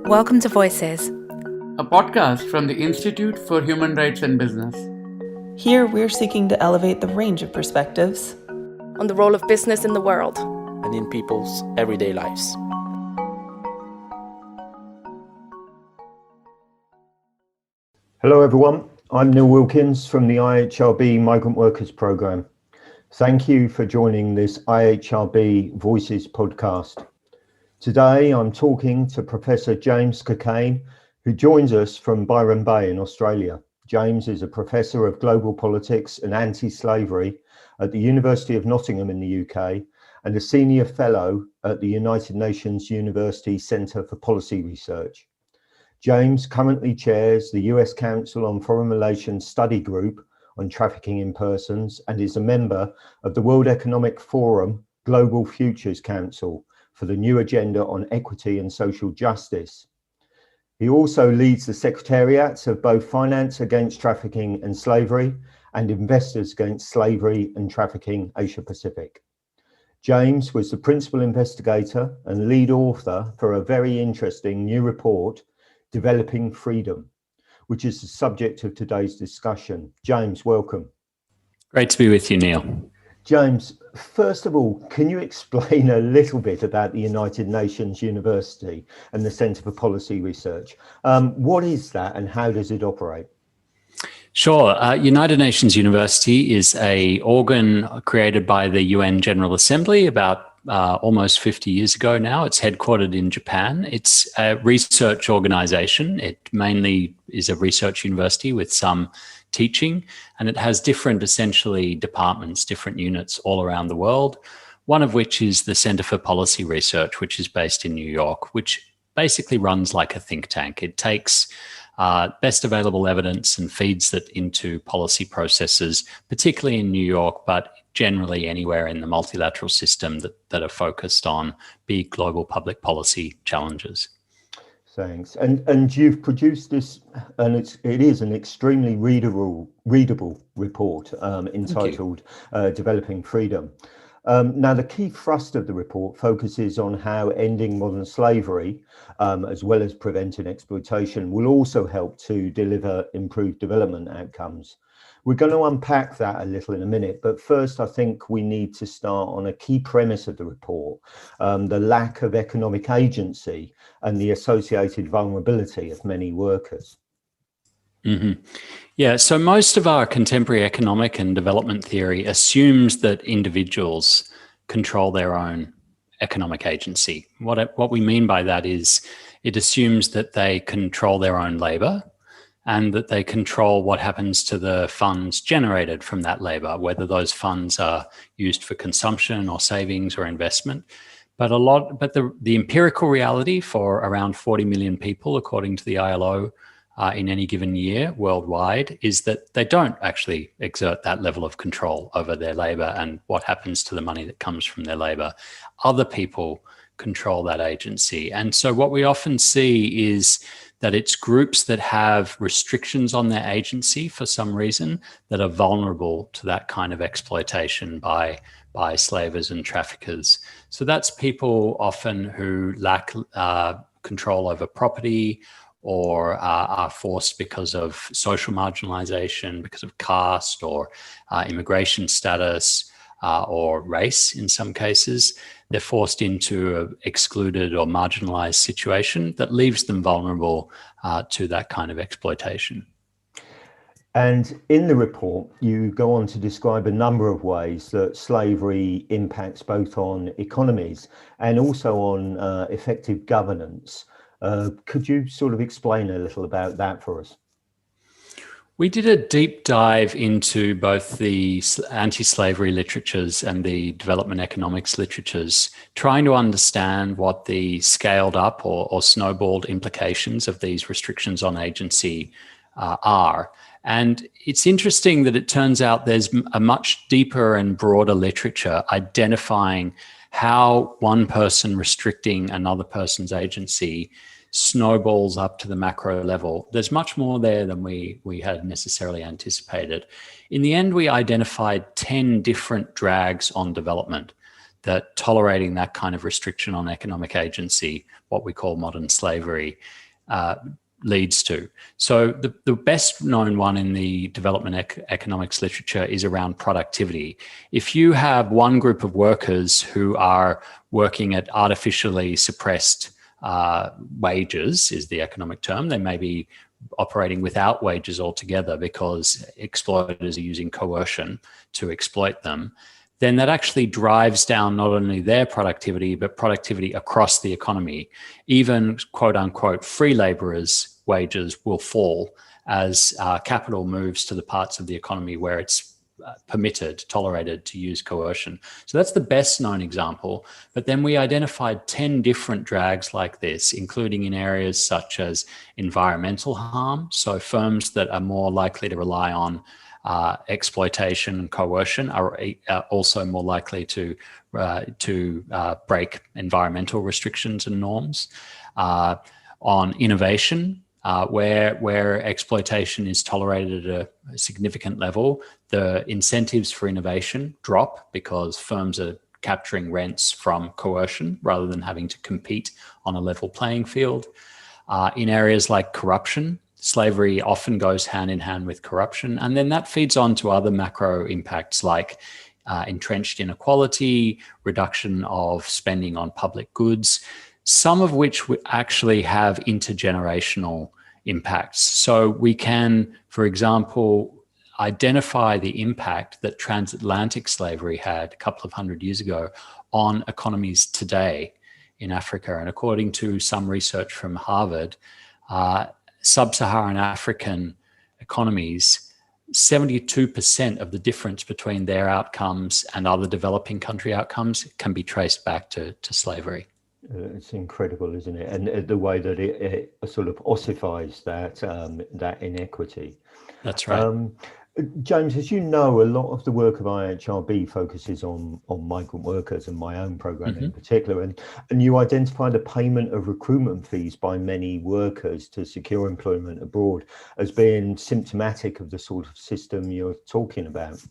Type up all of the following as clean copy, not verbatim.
Welcome to Voices, a podcast from the Institute for Human Rights and Business. Here, we're seeking to elevate the range of perspectives on the role of business in the world and in people's everyday lives. Hello everyone, I'm Neil Wilkins from the IHRB Migrant Workers Programme. Thank you for joining this IHRB Voices podcast. Today I'm talking to Professor James Cockayne, who joins us from Byron Bay in Australia. James is a Professor of Global Politics and Anti-Slavery at the University of Nottingham in the UK and a Senior Fellow at the United Nations University Centre for Policy Research. James currently chairs the US Council on Foreign Relations Study Group on Trafficking in Persons and is a member of the World Economic Forum Global Futures Council for the New Agenda on Equity and Social Justice. He also leads the secretariats of both Finance Against Trafficking and Slavery and Investors Against Slavery and Trafficking Asia Pacific. James was the principal investigator and lead author for a very interesting new report, Developing Freedom, which is the subject of today's discussion. James, welcome. Great to be with you, Neil. James, first of all, can you explain a little bit about the United Nations University and the Centre for Policy Research? What is that and how does it operate? Sure. United Nations University is an organ created by the UN General Assembly about almost 50 years ago now. It's headquartered in Japan. It's a research organization. It mainly is a research university with some teaching, and it has different, essentially, departments, different units all around the world, one of which is the Center for Policy Research, which is based in New York, which basically runs like a think tank. It takes best available evidence and feeds it into policy processes, particularly in New York, but generally anywhere in the multilateral system that are focused on big global public policy challenges. Thanks. And you've produced this, and it is an extremely readable report entitled Developing Freedom. Now, the key thrust of the report focuses on how ending modern slavery, as well as preventing exploitation, will also help to deliver improved development outcomes. We're going to unpack that a little in a minute, but first I think we need to start on a key premise of the report, the lack of economic agency and the associated vulnerability of many workers. Mm-hmm. Yeah, so most of our contemporary economic and development theory assumes that individuals control their own economic agency. What we mean by that is it assumes that they control their own labor and that they control what happens to the funds generated from that labor, whether those funds are used for consumption or savings or investment. But the empirical reality for around 40 million people, according to the ILO, in any given year worldwide, is that they don't actually exert that level of control over their labor and what happens to the money that comes from their labor. Other people control that agency. And so what we often see is that it's groups that have restrictions on their agency for some reason that are vulnerable to that kind of exploitation by slavers and traffickers. So that's people often who lack control over property or are forced because of social marginalization, because of caste or immigration status or race in some cases. They're forced into an excluded or marginalized situation that leaves them vulnerable to that kind of exploitation. And in the report, you go on to describe a number of ways that slavery impacts both on economies and also on effective governance. Could you sort of explain a little about that for us? We did a deep dive into both the anti-slavery literatures and the development economics literatures, trying to understand what the scaled up or snowballed implications of these restrictions on agency are. And it's interesting that it turns out there's a much deeper and broader literature identifying how one person restricting another person's agency snowballs up to the macro level. There's much more there than we had necessarily anticipated. In the end, we identified 10 different drags on development that tolerating that kind of restriction on economic agency, what we call modern slavery, leads to. So the best known one in the development economics literature is around productivity. If you have one group of workers who are working at artificially suppressed wages, is the economic term, they may be operating without wages altogether because exploiters are using coercion to exploit them, then that actually drives down not only their productivity, but productivity across the economy. Even quote unquote free laborers' wages will fall as capital moves to the parts of the economy where it's permitted, tolerated to use coercion. So that's the best known example. But then we identified 10 different drags like this, including in areas such as environmental harm. So firms that are more likely to rely on exploitation and coercion are also more likely to break environmental restrictions and norms. On innovation, where exploitation is tolerated at a significant level, the incentives for innovation drop because firms are capturing rents from coercion rather than having to compete on a level playing field. In areas like corruption, slavery often goes hand in hand with corruption, and then that feeds on to other macro impacts like entrenched inequality, reduction of spending on public goods, some of which actually have intergenerational impacts. So we can, for example, identify the impact that transatlantic slavery had a couple of hundred years ago on economies today in Africa. And according to some research from Harvard, sub-Saharan African economies, 72% of the difference between their outcomes and other developing country outcomes can be traced back to slavery. It's incredible, isn't it? And the way that it sort of ossifies that inequity. That's right. James, as you know, a lot of the work of IHRB focuses on migrant workers, and my own program in particular. And you identify the payment of recruitment fees by many workers to secure employment abroad as being symptomatic of the sort of system you're talking about.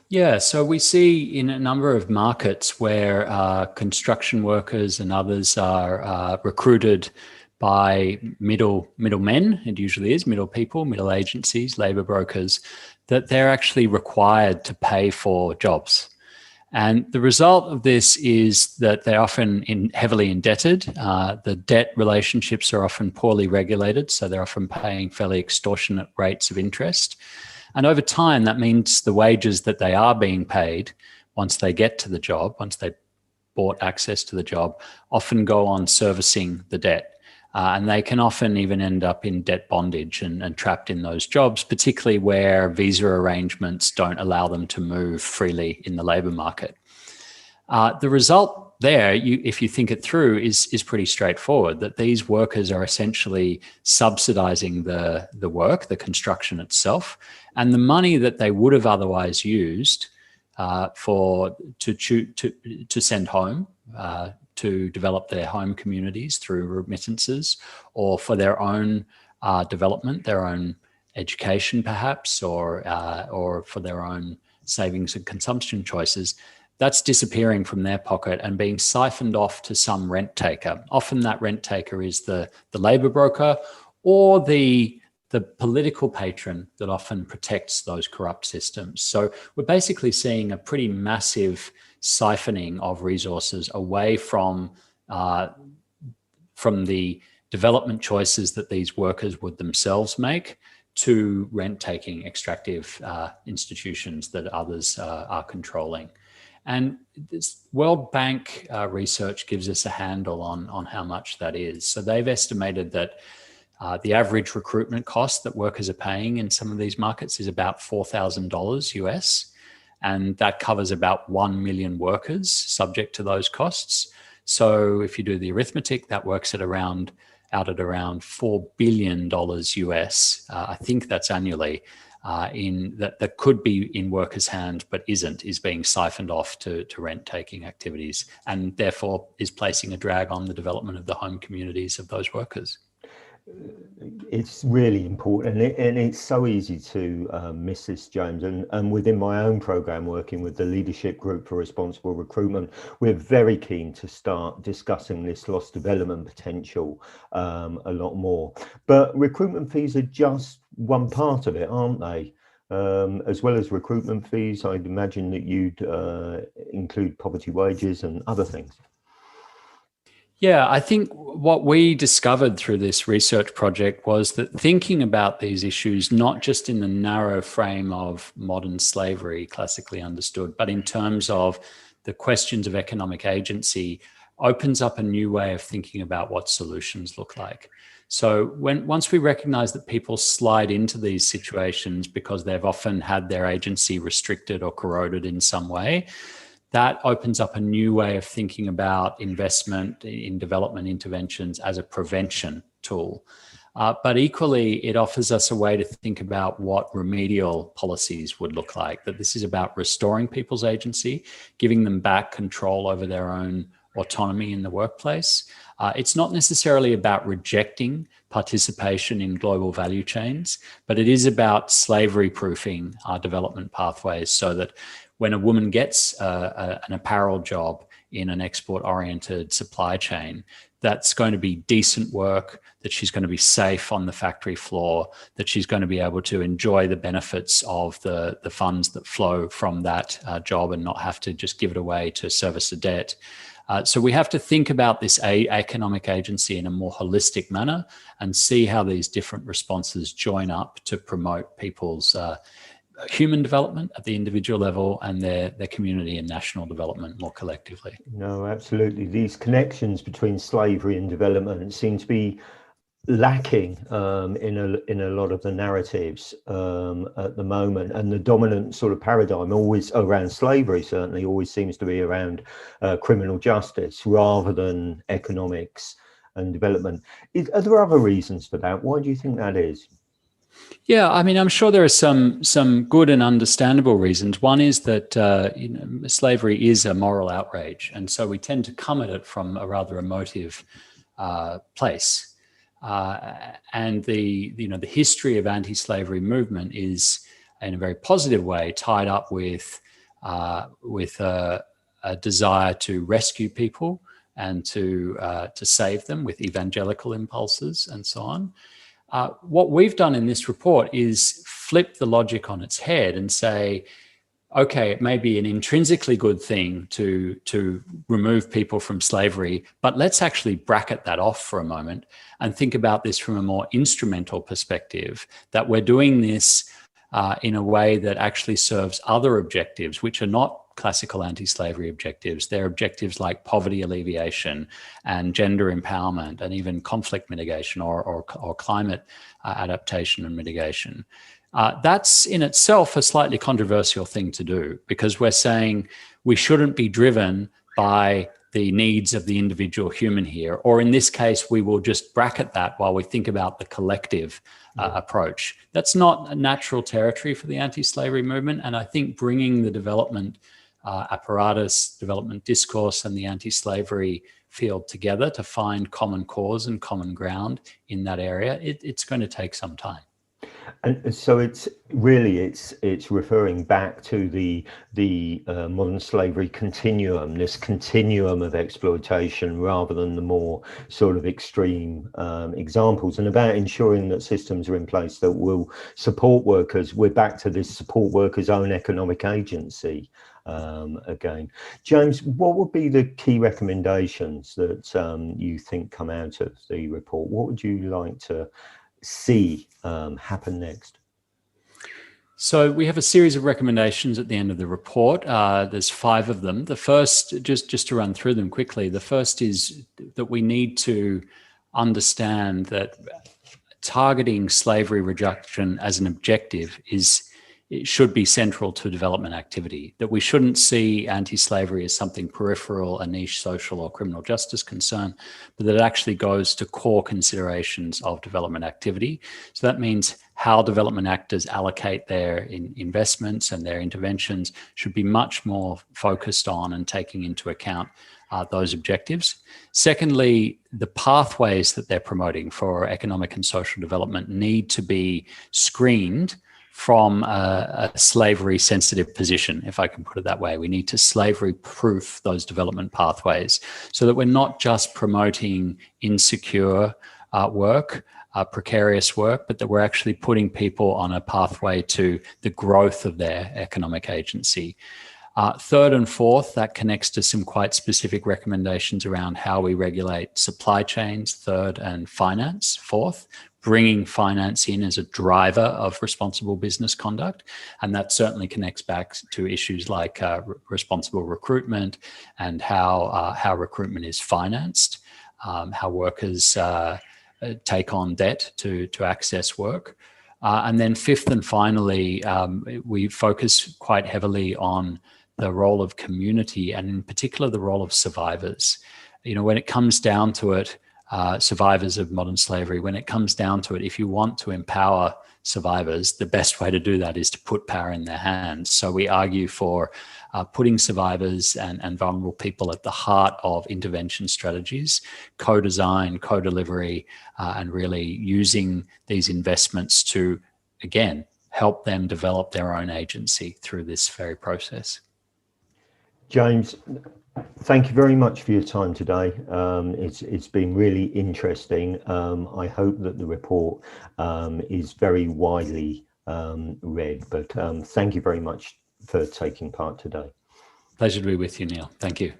Yeah, so we see in a number of markets where construction workers and others are recruited by middlemen, it usually is middle people, middle agencies, labor brokers, that they're actually required to pay for jobs. And the result of this is that they're often heavily indebted. The debt relationships are often poorly regulated, so they're often paying fairly extortionate rates of interest. And over time, that means the wages that they are being paid once they get to the job, once they bought access to the job, often go on servicing the debt. And they can often even end up in debt bondage and trapped in those jobs, particularly where visa arrangements don't allow them to move freely in the labour market. The result there, if you think it through, is pretty straightforward, that these workers are essentially subsidising the work, the construction itself, and the money that they would have otherwise used to send home, to develop their home communities through remittances, or for their own development, their own education perhaps, or for their own savings and consumption choices, that's disappearing from their pocket and being siphoned off to some rent taker. Often that rent taker is the labour broker or the political patron that often protects those corrupt systems. So we're basically seeing a pretty massive siphoning of resources away from the development choices that these workers would themselves make to rent-taking extractive institutions that others are controlling. And this World Bank research gives us a handle on how much that is. So they've estimated that the average recruitment cost that workers are paying in some of these markets is about $4,000 US. And that covers about 1 million workers subject to those costs. So if you do the arithmetic, that works out at around $4 billion US. I think that's annually. That could be in workers' hand, but is being siphoned off to rent-taking activities, and therefore is placing a drag on the development of the home communities of those workers. It's really important, and it's so easy to miss this, James. And within my own program, working with the Leadership Group for Responsible Recruitment, we're very keen to start discussing this loss development potential a lot more. But recruitment fees are just one part of it, aren't they? As well as recruitment fees, I'd imagine that you'd include poverty wages and other things. Yeah, I think what we discovered through this research project was that thinking about these issues, not just in the narrow frame of modern slavery, classically understood, but in terms of the questions of economic agency, opens up a new way of thinking about what solutions look like. So once we recognize that people slide into these situations because they've often had their agency restricted or corroded in some way, that opens up a new way of thinking about investment in development interventions as a prevention tool. But equally, it offers us a way to think about what remedial policies would look like, that this is about restoring people's agency, giving them back control over their own autonomy in the workplace. It's not necessarily about rejecting participation in global value chains, but it is about slavery proofing our development pathways so that when a woman gets an apparel job in an export-oriented supply chain, that's going to be decent work, that she's going to be safe on the factory floor, that she's going to be able to enjoy the benefits of the funds that flow from that job and not have to just give it away to service a debt. So we have to think about this economic agency in a more holistic manner and see how these different responses join up to promote people's human development at the individual level and their community and national development more collectively. No, absolutely. These connections between slavery and development seem to be lacking in a lot of the narratives at the moment, and the dominant sort of paradigm always around slavery certainly always seems to be around criminal justice rather than economics and development. Are there other reasons for that? Why do you think that is? Yeah, I mean, I'm sure there are some good and understandable reasons. One is that slavery is a moral outrage, and so we tend to come at it from a rather emotive place. And the history of anti-slavery movement is, in a very positive way, tied up with a desire to rescue people and to save them, with evangelical impulses and so on. What we've done in this report is flip the logic on its head and say, okay, it may be an intrinsically good thing to remove people from slavery, but let's actually bracket that off for a moment and think about this from a more instrumental perspective, that we're doing this in a way that actually serves other objectives, which are not classical anti-slavery objectives. They're objectives like poverty alleviation and gender empowerment and even conflict mitigation or climate adaptation and mitigation. That's in itself a slightly controversial thing to do, because we're saying we shouldn't be driven by the needs of the individual human here, or in this case, we will just bracket that while we think about the collective approach. That's not a natural territory for the anti-slavery movement, and I think bringing the development apparatus, development discourse, and the anti-slavery field together to find common cause and common ground in that area, it's going to take some time. And so it's referring back to the modern slavery continuum, this continuum of exploitation, rather than the more sort of extreme examples, and about ensuring that systems are in place that will support workers. We're back to this support workers' own economic agency again. James, what would be the key recommendations that you think come out of the report? What would you like to see happen next? So we have a series of recommendations at the end of the report. There's 5 of them. The first, just to run through them quickly, the first is that we need to understand that targeting slavery reduction as an objective it should be central to development activity, that we shouldn't see anti-slavery as something peripheral, a niche social or criminal justice concern, but that it actually goes to core considerations of development activity. So that means how development actors allocate their investments and their interventions should be much more focused on and taking into account those objectives. Secondly, the pathways that they're promoting for economic and social development need to be screened from a slavery-sensitive position, if I can put it that way. We need to slavery-proof those development pathways so that we're not just promoting insecure work, precarious work, but that we're actually putting people on a pathway to the growth of their economic agency. Third and fourth, that connects to some quite specific recommendations around how we regulate supply chains. Third, and finance. Fourth, bringing finance in as a driver of responsible business conduct. And that certainly connects back to issues like responsible recruitment and how recruitment is financed, how workers take on debt to access work. And then fifth and finally, we focus quite heavily on the role of community and in particular the role of survivors. You know, when it comes down to it, survivors of modern slavery, when it comes down to it, if you want to empower survivors, the best way to do that is to put power in their hands. So we argue for putting survivors and vulnerable people at the heart of intervention strategies, co-design, co-delivery, and really using these investments to, again, help them develop their own agency through this very process. James, thank you very much for your time today. It's been really interesting. I hope that the report is very widely read, but thank you very much for taking part today. Pleasure to be with you, Neil. Thank you.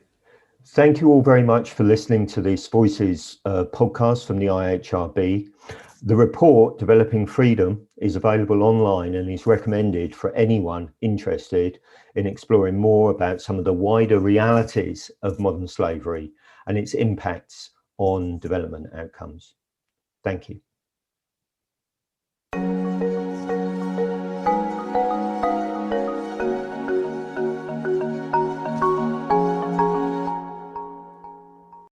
Thank you all very much for listening to this Voices podcast from the IHRB. The report, Developing Freedom, is available online and is recommended for anyone interested in exploring more about some of the wider realities of modern slavery and its impacts on development outcomes. Thank you.